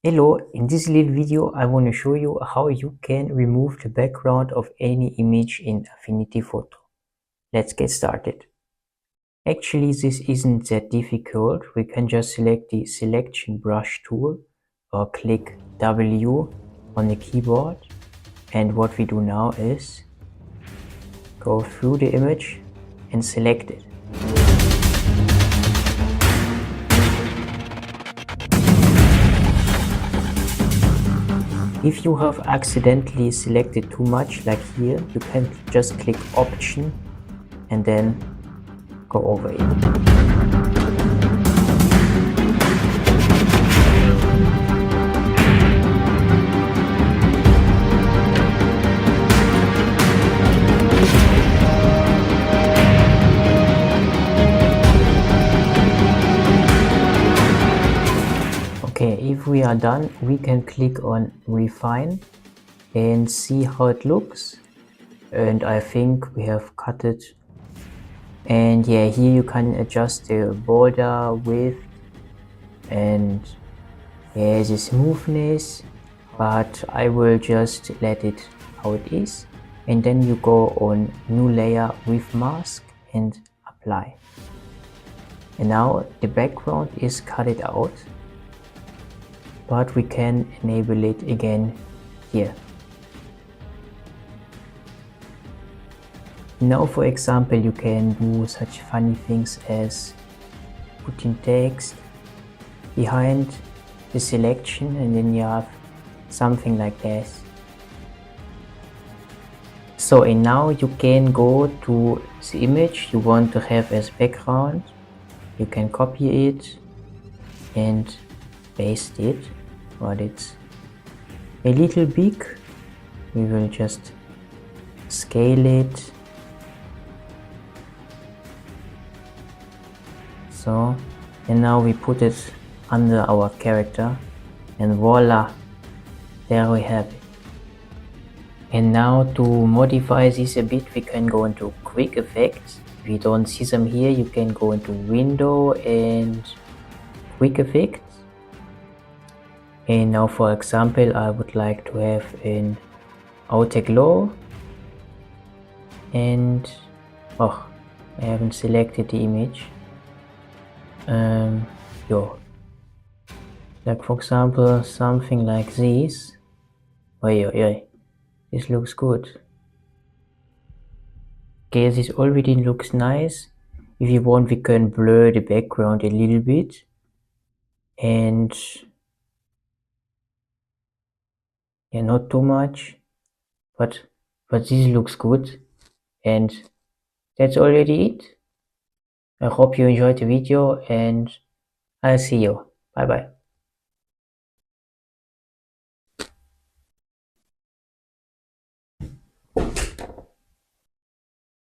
Hello, in this little video I want to show you how you can remove the background of any image in Affinity Photo. Let's get started. Actually, this isn't that difficult. We can just select the selection brush tool or click W on the keyboard, and what we do now is go through the image and select it. If you have accidentally selected too much, like here, you can just click Option and then go over it. Okay, if we are done, we can click on Refine and see how it looks. And I think we have cut it. And yeah, here you can adjust the border width and yeah, the smoothness, but I will just let it how it is. And then you go on New Layer with Mask and Apply. And now the background is cutted out, but we can enable it again here. Now, for example, you can do such funny things as putting text behind the selection, and then you have something like this. So, and now you can go to the image you want to have as background. You can copy it and paste it, but it's a little big. We will just scale it. So, and now we put it under our character, and voila, there we have it. And now to modify this a bit, we can go into quick effects. If you don't see them here, you can go into window and quick effects. And now, for example, I would like to have an outer glow, and oh, I haven't selected the image. Like for example, something like this. This looks good. Okay, this already looks nice. If you want, we can blur the background a little bit, and yeah, not too much, but this looks good. And that's already it. I hope you enjoyed the video, and I'll see you. Bye bye.